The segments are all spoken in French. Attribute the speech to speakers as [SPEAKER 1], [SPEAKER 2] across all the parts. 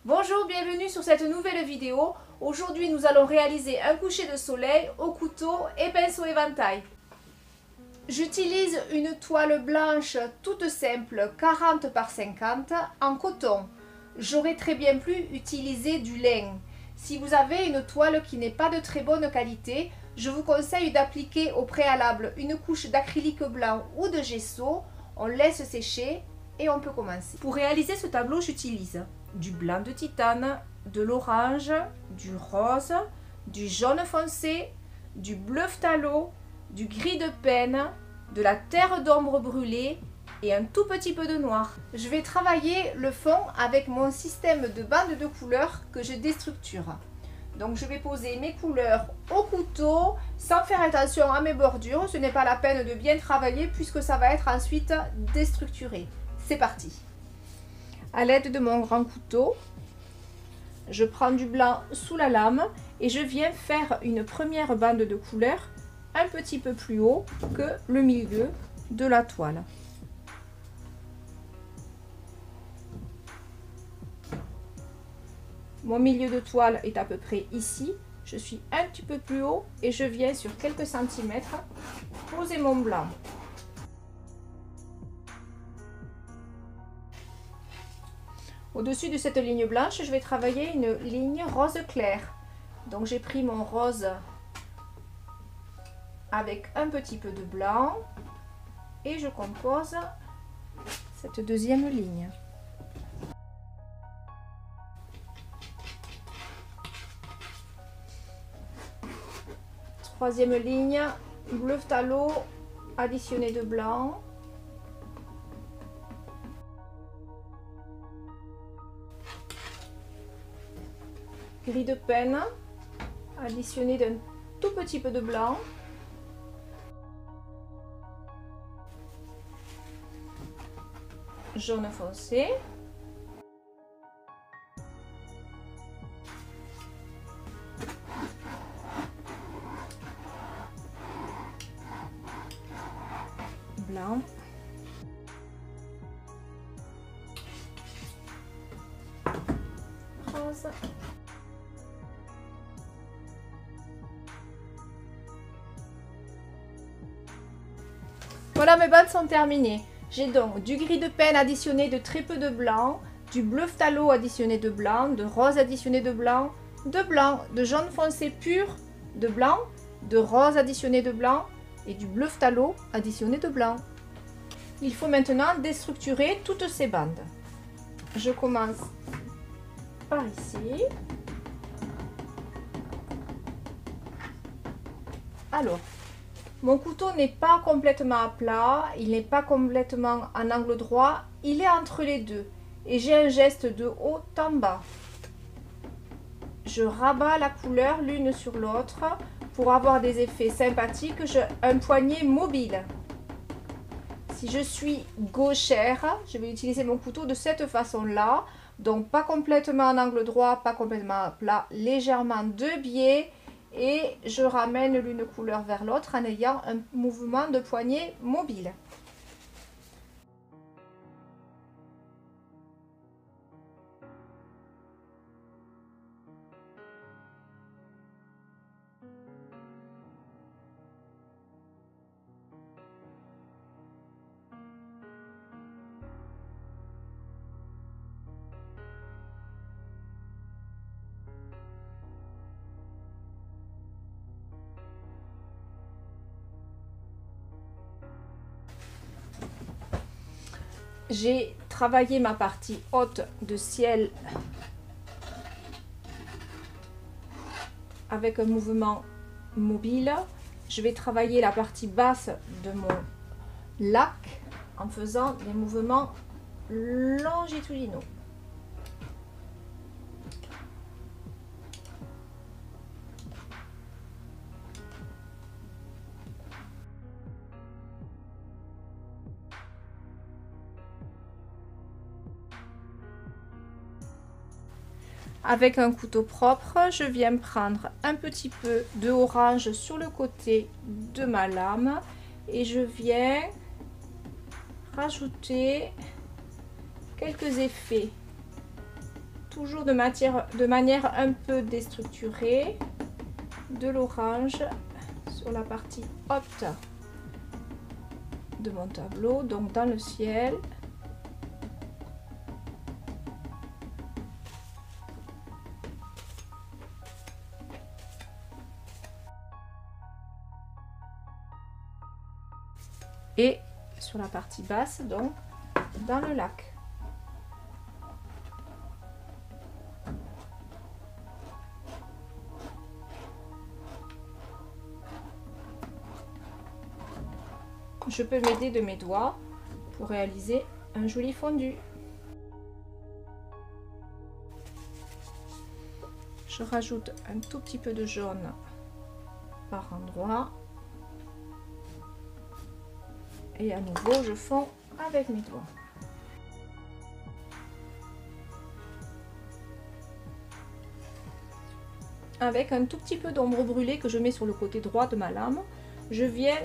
[SPEAKER 1] Bonjour, bienvenue sur cette nouvelle vidéo. Aujourd'hui, nous allons réaliser un coucher de soleil au couteau et pinceau éventail. J'utilise une toile blanche toute simple 40 par 50 en coton. J'aurais très bien pu utiliser du lin. Si vous avez une toile qui n'est pas de très bonne qualité, je vous conseille d'appliquer au préalable une couche d'acrylique blanc ou de gesso. On laisse sécher et on peut commencer. Pour réaliser ce tableau, j'utilise du blanc de titane, de l'orange, du rose, du jaune foncé, du bleu phthalo, du gris de penne, de la terre d'ombre brûlée et un tout petit peu de noir. Je vais travailler le fond avec mon système de bandes de couleurs que je déstructure. Donc je vais poser mes couleurs au couteau sans faire attention à mes bordures. Ce n'est pas la peine de bien travailler puisque ça va être ensuite déstructuré. C'est parti. À l'aide de mon grand couteau, je prends du blanc sous la lame et je viens faire une première bande de couleur un petit peu plus haut que le milieu de la toile. Mon milieu de toile est à peu près ici. Je suis un petit peu plus haut et je viens sur quelques centimètres poser mon blanc. Au-dessus de cette ligne blanche, je vais travailler une ligne rose clair. Donc j'ai pris mon rose avec un petit peu de blanc et je compose cette deuxième ligne. Troisième ligne, bleu phthalo additionné de blanc. Gris de penne additionné d'un tout petit peu de blanc. Jaune foncé. Blanc. Rose. Voilà, mes bandes sont terminées. J'ai donc du gris de penne additionné de très peu de blanc, du bleu phthalo additionné de blanc, de rose additionné de blanc, de jaune foncé pur, de blanc, de rose additionné de blanc et du bleu phthalo additionné de blanc. Il faut maintenant déstructurer toutes ces bandes. Je commence par ici. Alors, mon couteau n'est pas complètement à plat, il n'est pas complètement en angle droit, il est entre les deux. Et j'ai un geste de haut en bas. Je rabats la couleur l'une sur l'autre pour avoir des effets sympathiques. J'ai un poignet mobile. Si je suis gauchère, je vais utiliser mon couteau de cette façon-là. Donc pas complètement en angle droit, pas complètement à plat, légèrement de biais. Et je ramène l'une couleur vers l'autre en ayant un mouvement de poignet mobile. J'ai travaillé ma partie haute de ciel avec un mouvement mobile. Je vais travailler la partie basse de mon lac en faisant des mouvements longitudinaux. Avec un couteau propre, je viens prendre un petit peu de orange sur le côté de ma lame et je viens rajouter quelques effets toujours de manière un peu déstructurée, de l'orange sur la partie haute de mon tableau, donc dans le ciel. Et sur la partie basse, donc dans le lac. Je peux m'aider de mes doigts pour réaliser un joli fondu. Je rajoute un tout petit peu de jaune par endroit. Et à nouveau, je fonds avec mes doigts. Avec un tout petit peu d'ombre brûlée que je mets sur le côté droit de ma lame, je viens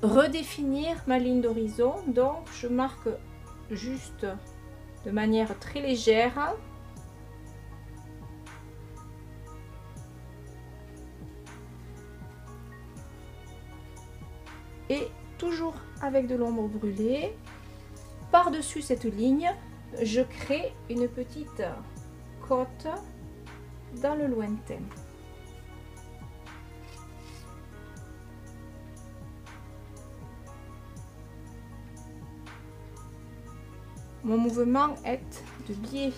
[SPEAKER 1] redéfinir ma ligne d'horizon. Donc, je marque juste de manière très légère. Et toujours avec de l'ombre brûlée, par-dessus cette ligne, je crée une petite côte dans le lointain. Mon mouvement est de biais.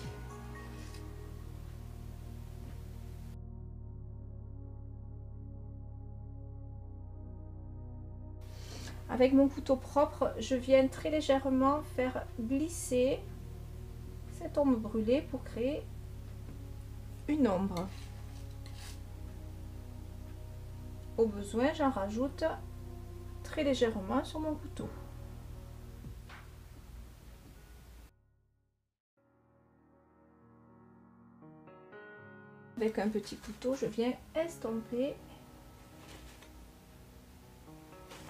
[SPEAKER 1] Avec mon couteau propre, je viens très légèrement faire glisser cette ombre brûlée pour créer une ombre. Au besoin, j'en rajoute très légèrement sur mon couteau. Avec un petit couteau, je viens estomper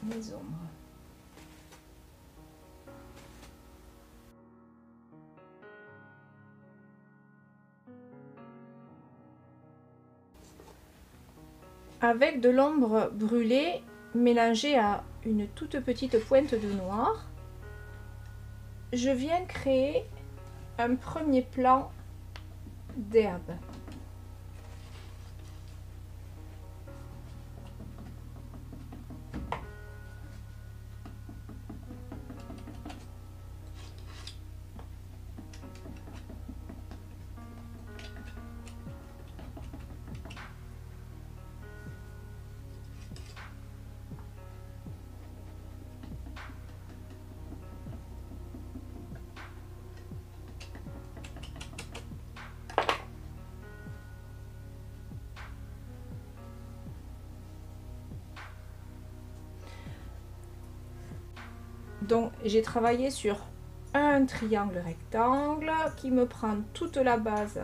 [SPEAKER 1] mes ombres. Avec de l'ombre brûlée mélangée à une toute petite pointe de noir, je viens créer un premier plan d'herbe. Donc j'ai travaillé sur un triangle rectangle qui me prend toute la base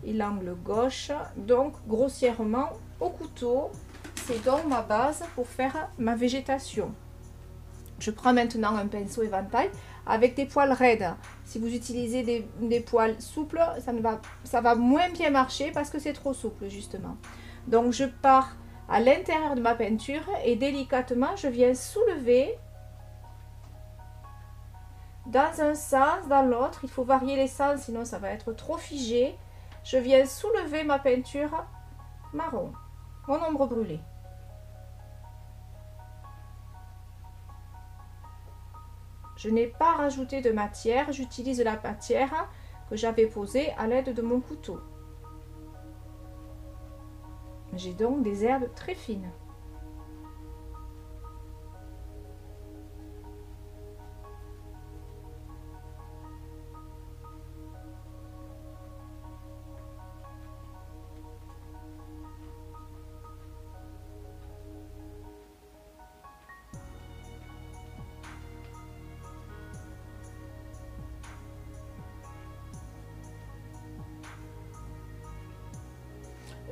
[SPEAKER 1] et l'angle gauche. Donc grossièrement au couteau, c'est donc ma base pour faire ma végétation. Je prends maintenant un pinceau éventail avec des poils raides. Si vous utilisez des poils souples, ça va moins bien marcher parce que c'est trop souple justement. Donc je pars à l'intérieur de ma peinture et délicatement je viens soulever dans un sens, dans l'autre. Il faut varier les sens, sinon ça va être trop figé. Je viens soulever ma peinture marron, mon ombre brûlée. Je n'ai pas rajouté de matière, j'utilise la matière que j'avais posée à l'aide de mon couteau. J'ai donc des herbes très fines.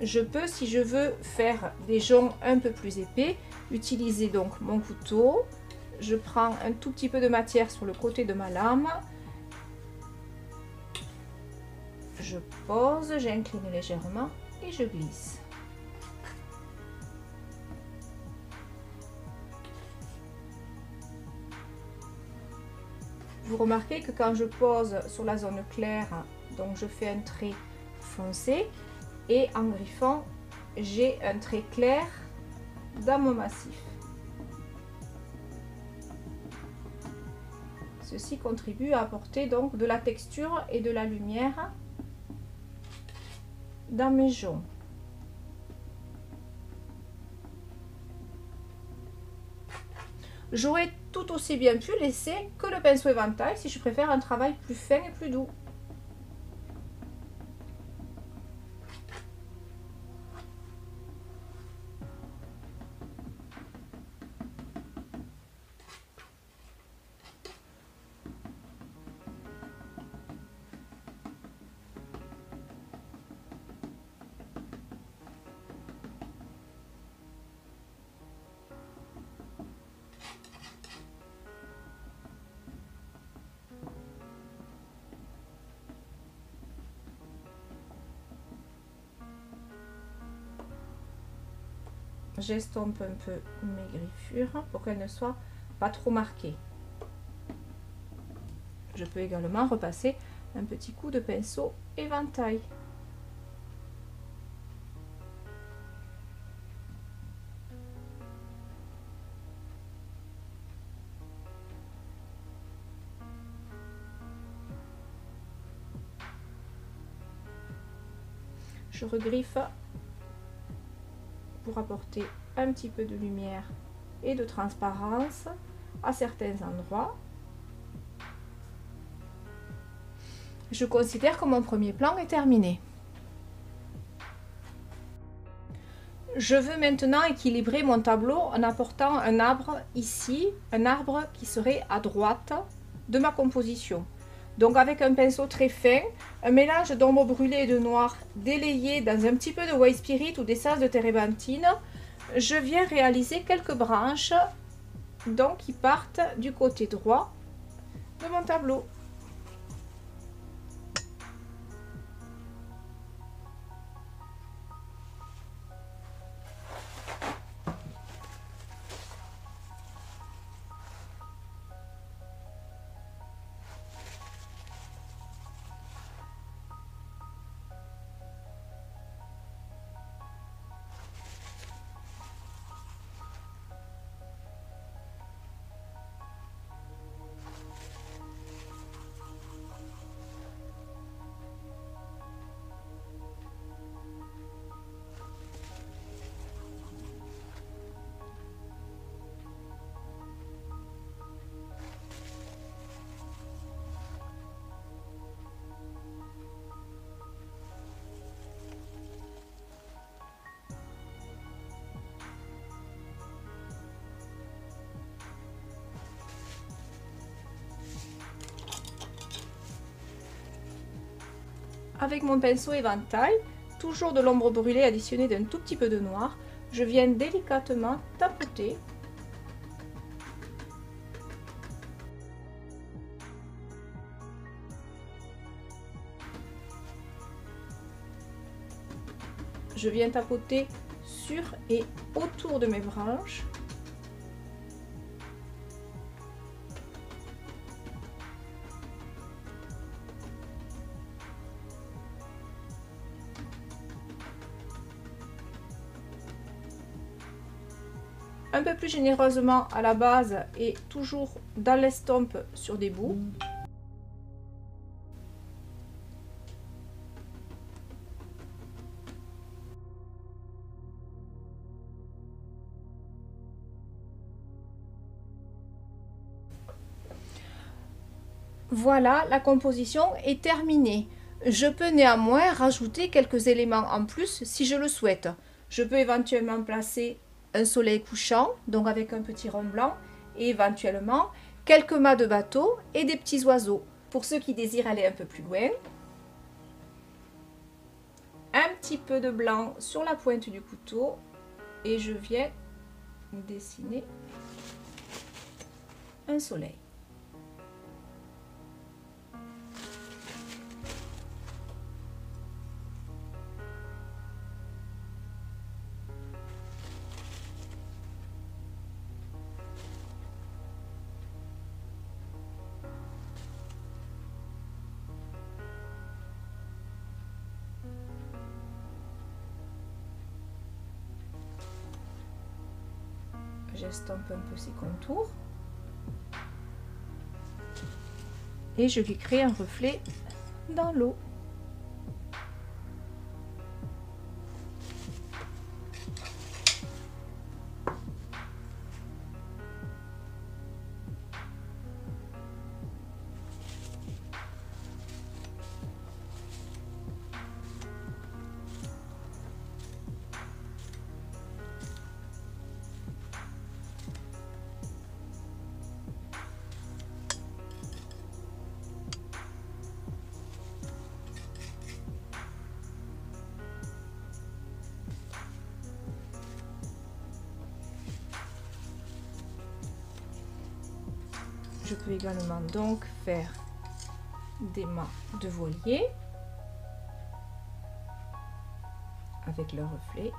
[SPEAKER 1] Je peux, si je veux faire des joncs un peu plus épais, utiliser donc mon couteau. Je prends un tout petit peu de matière sur le côté de ma lame. Je pose, j'incline légèrement et je glisse. Vous remarquez que quand je pose sur la zone claire, donc je fais un trait foncé et en griffant, j'ai un trait clair dans mon massif. Ceci contribue à apporter donc de la texture et de la lumière dans mes joncs. J'aurais tout aussi bien pu laisser que le pinceau éventail si je préfère un travail plus fin et plus doux. J'estompe un peu mes griffures pour qu'elles ne soient pas trop marquées. Je peux également repasser un petit coup de pinceau éventail. Je regriffe pour apporter un petit peu de lumière et de transparence à certains endroits. Je considère que mon premier plan est terminé. Je veux maintenant équilibrer mon tableau en apportant un arbre ici, un arbre qui serait à droite de ma composition. Donc avec un pinceau très fin, un mélange d'ombre brûlée et de noir délayé dans un petit peu de white spirit ou d'essence de térébenthine, je viens réaliser quelques branches donc qui partent du côté droit de mon tableau. Avec mon pinceau éventail, toujours de l'ombre brûlée additionnée d'un tout petit peu de noir, je viens délicatement tapoter . Je viens tapoter sur et autour de mes branches. Un peu plus généreusement à la base et toujours dans l'estompe sur des bouts. Voilà, la composition est terminée. Je peux néanmoins rajouter quelques éléments en plus si je le souhaite. Je peux éventuellement placer un soleil couchant, donc avec un petit rond blanc, et éventuellement quelques mâts de bateau et des petits oiseaux. Pour ceux qui désirent aller un peu plus loin, un petit peu de blanc sur la pointe du couteau et je viens dessiner un soleil. J'estompe un peu ses contours. Et je lui crée un reflet dans l'eau. Je peux également donc faire des mâts de voilier avec leur reflet.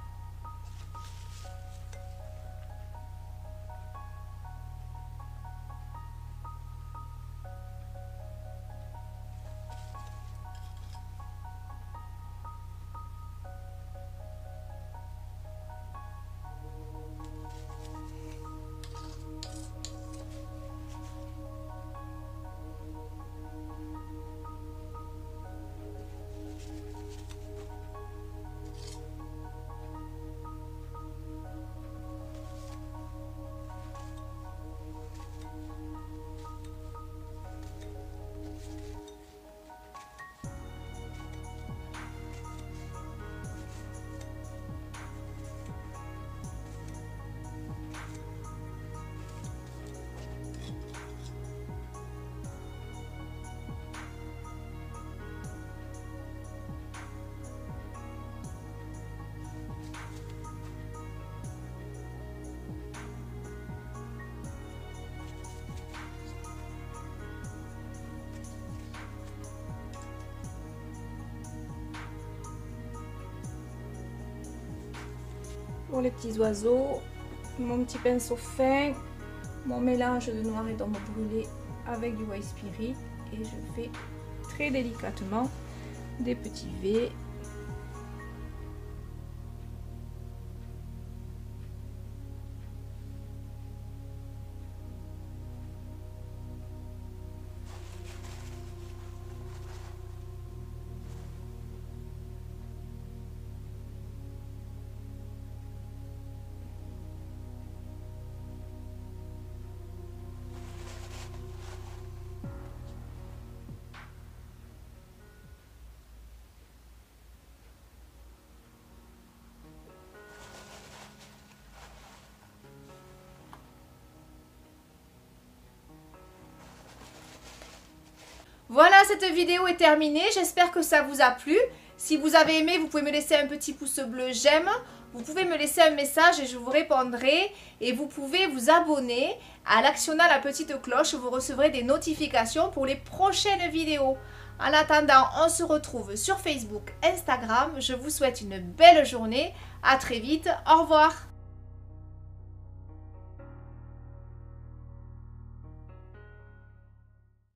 [SPEAKER 1] Pour les petits oiseaux, mon petit pinceau fin, mon mélange de noir et d'ombre brûlée avec du white spirit et je fais très délicatement des petits V. Voilà, cette vidéo est terminée. J'espère que ça vous a plu. Si vous avez aimé, vous pouvez me laisser un petit pouce bleu j'aime. Vous pouvez me laisser un message et je vous répondrai. Et vous pouvez vous abonner en actionnant la petite cloche. Vous recevrez des notifications pour les prochaines vidéos. En attendant, on se retrouve sur Facebook, Instagram. Je vous souhaite une belle journée. À très vite. Au revoir.